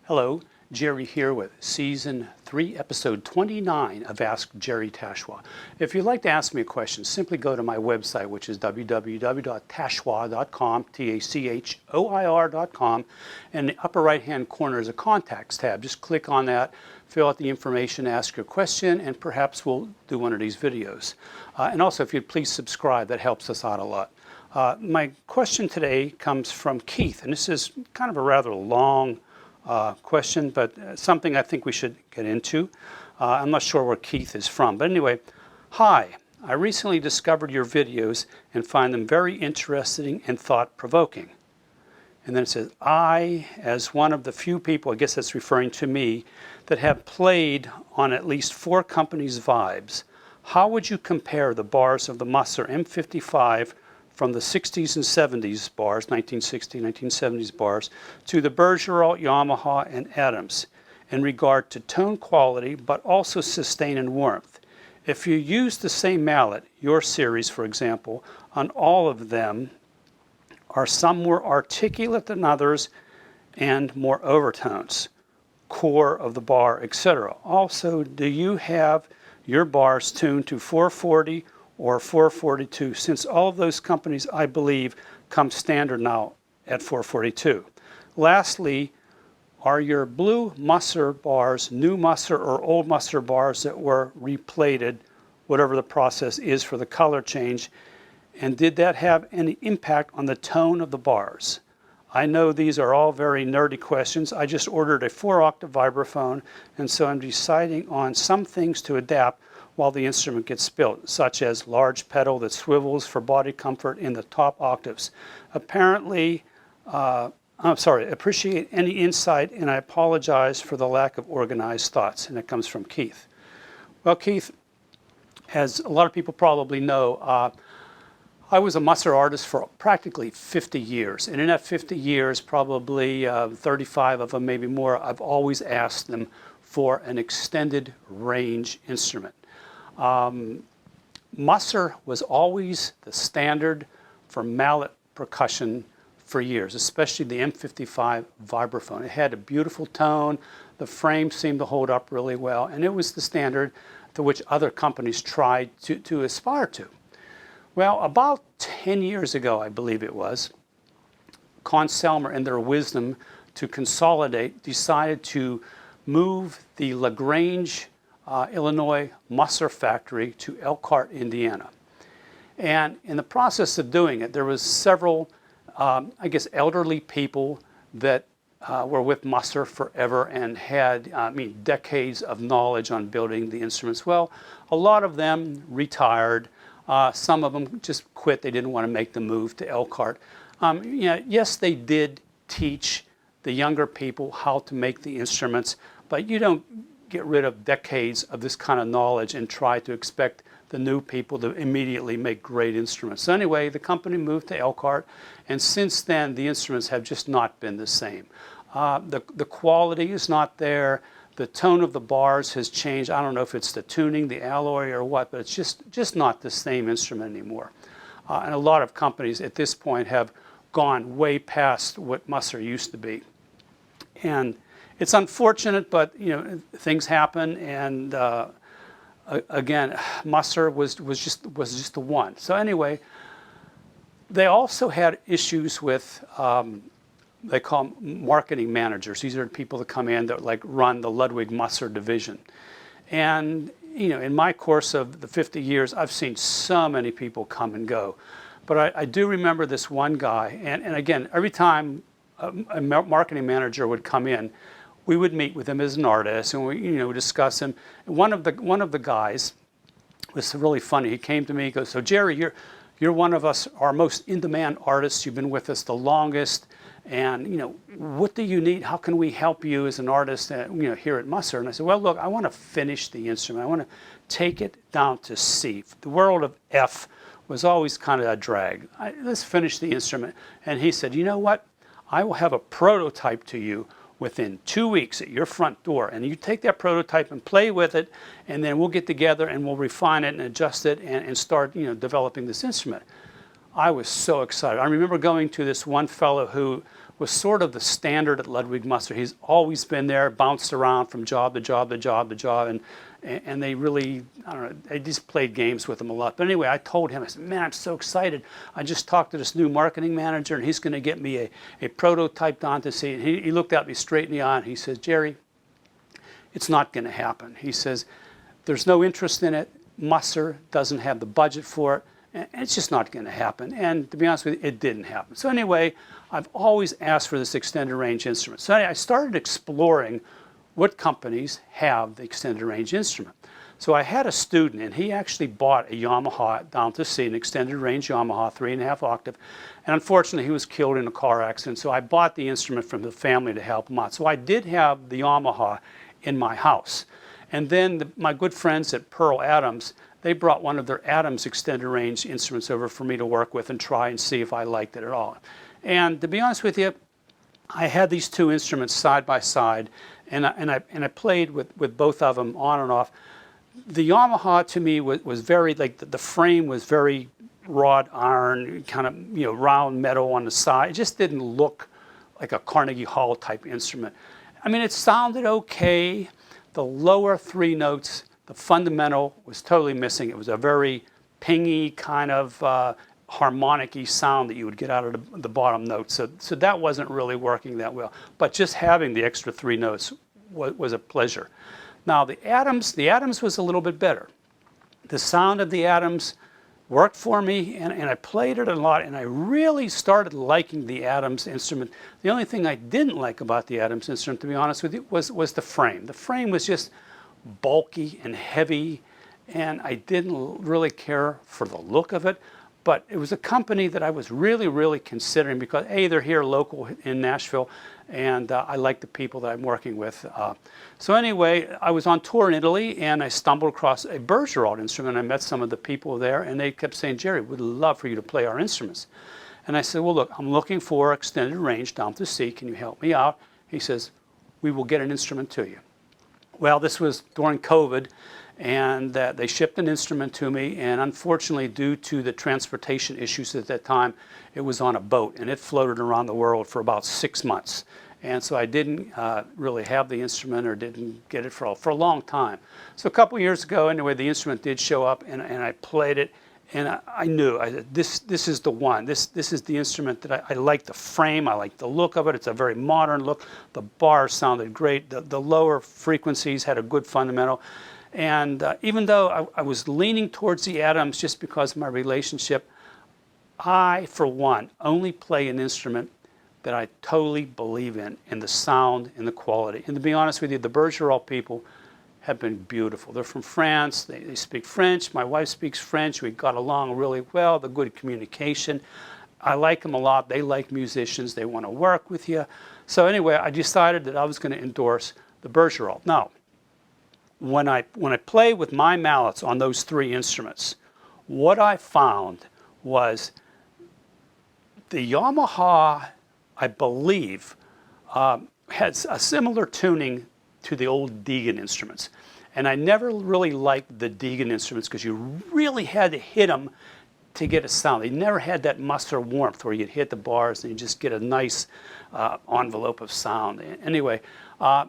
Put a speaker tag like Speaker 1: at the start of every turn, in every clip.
Speaker 1: Hello, Jerry here with Season 3, Episode 29 of Ask Jerry Tachoir. If you'd like to ask me a question, simply go to my website, which is www.tachoir.com, Tachoir.com. In the upper right-hand corner is a Contacts tab. Just click on that, fill out the information, ask your question, and perhaps we'll do one of these videos. And also, if you'd please subscribe, that helps us out a lot. My question today comes from Keith, and this is kind of a rather long question, but something I think we should get into. I'm not sure where Keith is from, but anyway, hi. I recently discovered your videos and find them very interesting and thought-provoking. And then it says, I, as one of the few people, I guess that's referring to me, that have played on at least 4 companies' vibes, how would you compare the bars of the Musser M55 from the 60s and 70s bars, 1960s, 1970s bars, to the Bergeralt, Yamaha, and Adams in regard to tone quality, but also sustain and warmth? If you use the same mallet, your series, for example, on all of them, are some more articulate than others and more overtones, core of the bar, etc. Also, do you have your bars tuned to 440 or 442, since all of those companies, I believe, come standard now at 442. Lastly, are your blue Musser bars new Musser or old Musser bars that were replated, whatever the process is for the color change, and did that have any impact on the tone of the bars? I know these are all very nerdy questions. I just ordered a 4-octave vibraphone, and so I'm deciding on some things to adapt while the instrument gets built, such as large pedal that swivels for body comfort in the top octaves. Apparently, appreciate any insight, and I apologize for the lack of organized thoughts. And it comes from Keith. Well, Keith, as a lot of people probably know, I was a Musser artist for practically 50 years. And in that 50 years, probably 35 of them, maybe more, I've always asked them for an extended range instrument. Musser was always the standard for mallet percussion for years, especially the M55 vibraphone. It had a beautiful tone, the frame seemed to hold up really well, and it was the standard to which other companies tried to aspire to. Well, about 10 years ago, I believe it was, Conn-Selmer, in their wisdom to consolidate, decided to move the LaGrange, Illinois Musser factory to Elkhart, Indiana. And in the process of doing it, there was several, I guess, elderly people that were with Musser forever and had, decades of knowledge on building the instruments. Well, a lot of them retired. Some of them just quit. They didn't want to make the move to Elkhart. Yes, they did teach the younger people how to make the instruments, but you don't get rid of decades of this kind of knowledge and try to expect the new people to immediately make great instruments. So anyway, the company moved to Elkhart, and since then, the instruments have just not been the same. The quality is not there. The tone of the bars has changed. I don't know if it's the tuning, the alloy, or what, but it's just not the same instrument anymore. And a lot of companies at this point have gone way past what Musser used to be. And it's unfortunate, but things happen. And again, Musser was just the one. So anyway, they also had issues with. They call them marketing managers. These are people that come in that run the Ludwig Musser division. And in my course of the 50 years, I've seen so many people come and go. But I do remember this one guy, and again, every time a marketing manager would come in, we would meet with him as an artist, and we discuss him. One of the guys was really funny. He came to me, he goes, "So Jerry, you're one of us, our most in-demand artists. You've been with us the longest. And what do you need? How can we help you as an artist here at Musser?" And I said, "Well, look, I want to finish the instrument. I want to take it down to C. The world of F was always kind of a drag. Let's finish the instrument." And he said, "You know what? I will have a prototype to you within 2 weeks at your front door. And you take that prototype and play with it, and then we'll get together and we'll refine it and adjust it and start developing this instrument." I was so excited. I remember going to this one fellow who was sort of the standard at Ludwig Musser. He's always been there, bounced around from job to job to job to job, and they really, I don't know, they just played games with him a lot. But anyway, I told him, I said, "Man, I'm so excited. I just talked to this new marketing manager, and he's going to get me a prototype down to see." And he looked at me straight in the eye, and he says, "Jerry, it's not going to happen." He says, "There's no interest in it. Musser doesn't have the budget for it. And it's just not going to happen." And to be honest with you, it didn't happen. So anyway, I've always asked for this extended range instrument. So I started exploring what companies have the extended range instrument. So I had a student, and he actually bought a Yamaha down to C, an extended range Yamaha, 3.5 octave. And unfortunately, he was killed in a car accident. So I bought the instrument from the family to help him out. So I did have the Yamaha in my house. And then my good friends at Pearl Adams, they brought one of their Adams extended range instruments over for me to work with and try and see if I liked it at all. And to be honest with you, I had these two instruments side by side, and I played with both of them on and off. The Yamaha to me was very, the frame was very wrought iron, kind of round metal on the side. It just didn't look like a Carnegie Hall type instrument. I mean, it sounded okay. The lower three notes, the fundamental was totally missing. It was a very pingy kind of harmonic-y sound that you would get out of the bottom notes. So that wasn't really working that well. But just having the extra three notes was a pleasure. Now the Adams was a little bit better. The sound of the Adams worked for me, and I played it a lot, and I really started liking the Adams instrument. The only thing I didn't like about the Adams instrument, to be honest with you, was the frame. The frame was just bulky and heavy, and I didn't really care for the look of it. But it was a company that I was really considering because A, they're here local in Nashville, and I like the people that I'm working with. So anyway, I was on tour in Italy, and I stumbled across a Bergeralt instrument. I met some of the people there, and they kept saying, Jerry, we'd love for you to play our instruments. And I said, well, look, I'm looking for extended range down to C. Can you help me out? He says, we will get an instrument to you. Well, this was during COVID, and they shipped an instrument to me, and unfortunately, due to the transportation issues at that time, it was on a boat, and it floated around the world for about 6 months. And so I didn't really have the instrument, or didn't get it for a long time. So a couple years ago, anyway, the instrument did show up, and I played it, and I knew this is the one. This is the instrument that I like the frame. I like the look of it. It's a very modern look. The bars sounded great. The lower frequencies had a good fundamental. And even though I was leaning towards the Adams just because of my relationship, I, for one, only play an instrument that I totally believe in the sound and the quality. And to be honest with you, the Bergeralt people have been beautiful. They're from France. They speak French. My wife speaks French. We got along really well. The good communication. I like them a lot. They like musicians. They want to work with you. So anyway, I decided that I was going to endorse the Bergeralt. Now, when I play with my mallets on those 3 instruments, what I found was the Yamaha, I believe, has a similar tuning to the old Deegan instruments. And I never really liked the Deegan instruments because you really had to hit them to get a sound. They never had that Musser warmth where you'd hit the bars and you just get a nice envelope of sound. Anyway,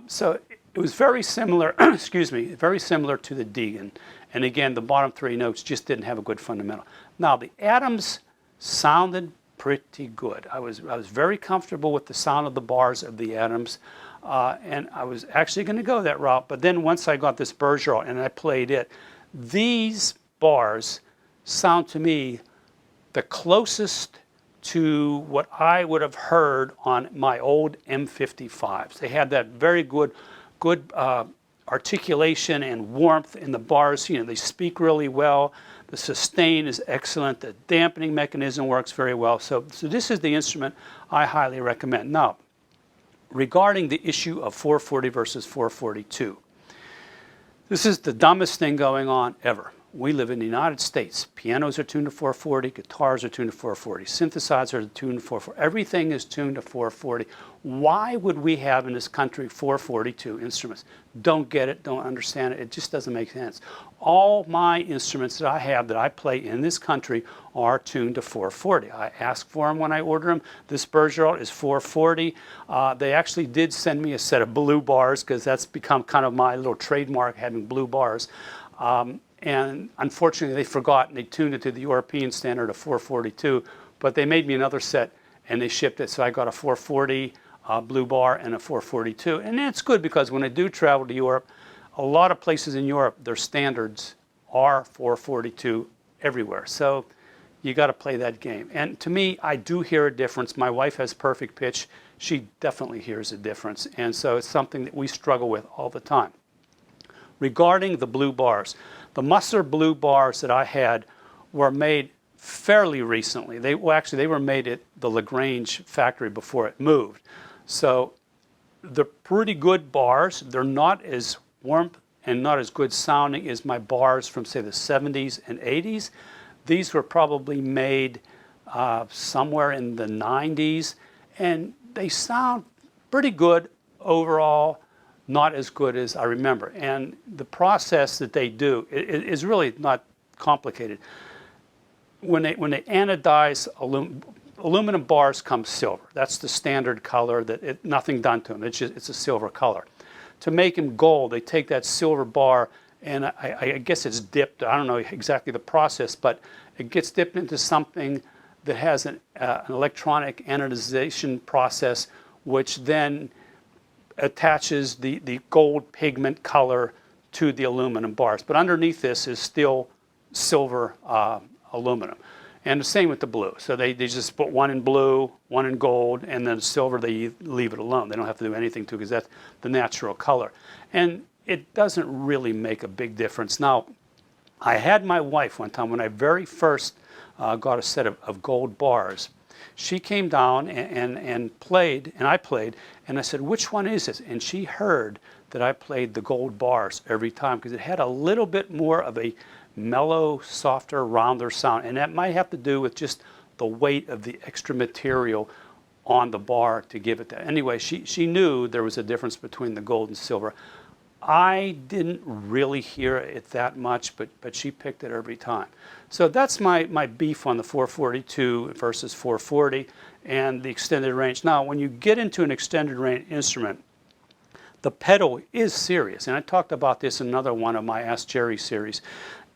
Speaker 1: so it was very similar, excuse me, very similar to the Deegan. And again, the bottom 3 notes just didn't have a good fundamental. Now, the Adams sounded pretty good. I was very comfortable with the sound of the bars of the Adams, and I was actually going to go that route. But then once I got this Bergeralt and I played it, these bars sound to me the closest to what I would have heard on my old M55s. They had that very good articulation and warmth in the bars. You know, they speak really well. The sustain is excellent. The dampening mechanism works very well. So this is the instrument I highly recommend. Now, regarding the issue of 440 versus 442, this is the dumbest thing going on ever. We live in the United States. Pianos are tuned to 440, guitars are tuned to 440, synthesizers are tuned to 440. Everything is tuned to 440. Why would we have in this country 442 instruments? Don't get it, don't understand it. It just doesn't make sense. All my instruments that I have that I play in this country are tuned to 440. I ask for them when I order them. This Bergeralt is 440. They actually did send me a set of blue bars because that's become kind of my little trademark, having blue bars. And unfortunately, they forgot and they tuned it to the European standard of 442. But they made me another set and they shipped it. So I got a 440 blue bar and a 442. And that's good because when I do travel to Europe, a lot of places in Europe, their standards are 442 everywhere. So you got to play that game. And to me, I do hear a difference. My wife has perfect pitch. She definitely hears a difference. And so it's something that we struggle with all the time. Regarding the blue bars, the Musser blue bars that I had were made fairly recently. They were made at the LaGrange factory before it moved. So they're pretty good bars. They're not as warm and not as good sounding as my bars from, say, the 70s and 80s. These were probably made somewhere in the 90s, and they sound pretty good overall. Not as good as I remember. And the process that they do is really not complicated. When they anodize aluminum bars come silver. That's the standard color. Nothing done to them. It's a silver color. To make them gold, they take that silver bar and I guess it's dipped. I don't know exactly the process, but it gets dipped into something that has an electronic anodization process, which then attaches the gold pigment color to the aluminum bars. But underneath this is still silver aluminum. And the same with the blue. So they just put one in blue, one in gold, and then silver they leave it alone. They don't have to do anything to it because that's the natural color. And it doesn't really make a big difference. Now, I had my wife one time when I very first got a set of gold bars. She came down and played, and I played, and I said, which one is this? And she heard that I played the gold bars every time because it had a little bit more of a mellow, softer, rounder sound. And that might have to do with just the weight of the extra material on the bar to give it that. Anyway, she knew there was a difference between the gold and silver. I didn't really hear it that much, but she picked it every time. So that's my beef on the 442 versus 440 and the extended range. Now, when you get into an extended range instrument, the pedal is serious. And I talked about this in another one of my Ask Jerry series.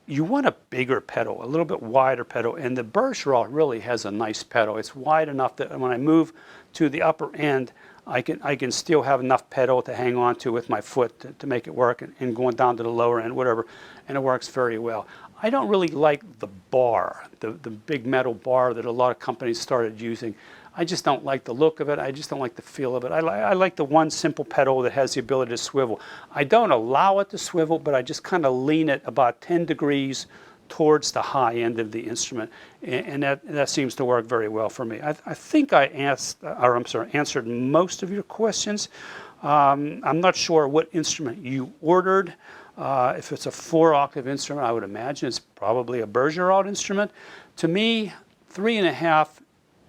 Speaker 1: You want a bigger pedal, a little bit wider pedal, and the Bergeron really has a nice pedal. It's wide enough that when I move to the upper end, I can still have enough pedal to hang on to with my foot to make it work, and going down to the lower end, whatever, and it works very well. I don't really like the bar, the big metal bar that a lot of companies started using. I just don't like the look of it. I just don't like the feel of it. I like the one simple pedal that has the ability to swivel. I don't allow it to swivel, but I just kind of lean it about 10 degrees towards the high end of the instrument, and that seems to work very well for me. I think I answered most of your questions. I'm not sure what instrument you ordered. If it's a 4-octave instrument, I would imagine it's probably a Bergeron instrument. To me, 3.5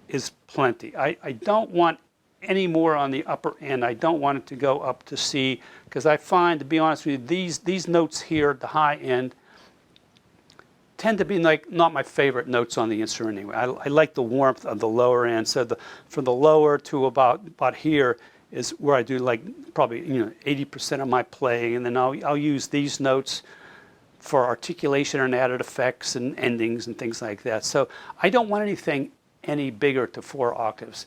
Speaker 1: is plenty. I don't want any more on the upper end. I don't want it to go up to C, because I find, to be honest with you, these notes here at the high end tend to be like not my favorite notes on the instrument anyway. I like the warmth of the lower end. So from the lower to about here is where I do like probably 80% of my playing, and then I'll use these notes for articulation and added effects and endings and things like that. So I don't want anything any bigger to 4 octaves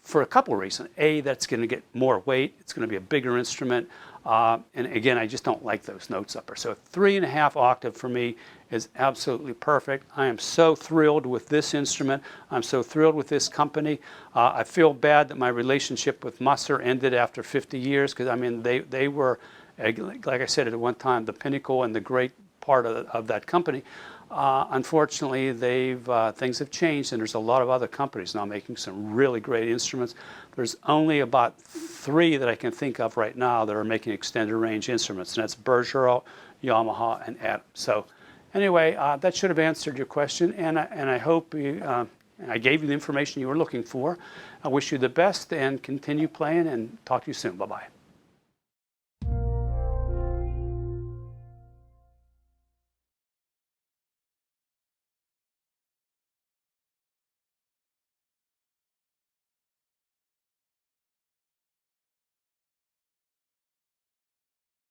Speaker 1: for a couple of reasons. A, that's going to get more weight. It's going to be a bigger instrument. And again, I just don't like those notes upper. So 3.5 octave for me is absolutely perfect. I am so thrilled with this instrument. I'm so thrilled with this company. I feel bad that my relationship with Musser ended after 50 years because, I mean, they were, like I said at one time, the pinnacle and the great part of that company. Unfortunately, things have changed, and there's a lot of other companies now making some really great instruments. There's only about 3 that I can think of right now that are making extended range instruments, and that's Bergeron, Yamaha, and Adams. So anyway, that should have answered your question, and I hope I gave you the information you were looking for. I wish you the best and continue playing, and talk to you soon. Bye-bye.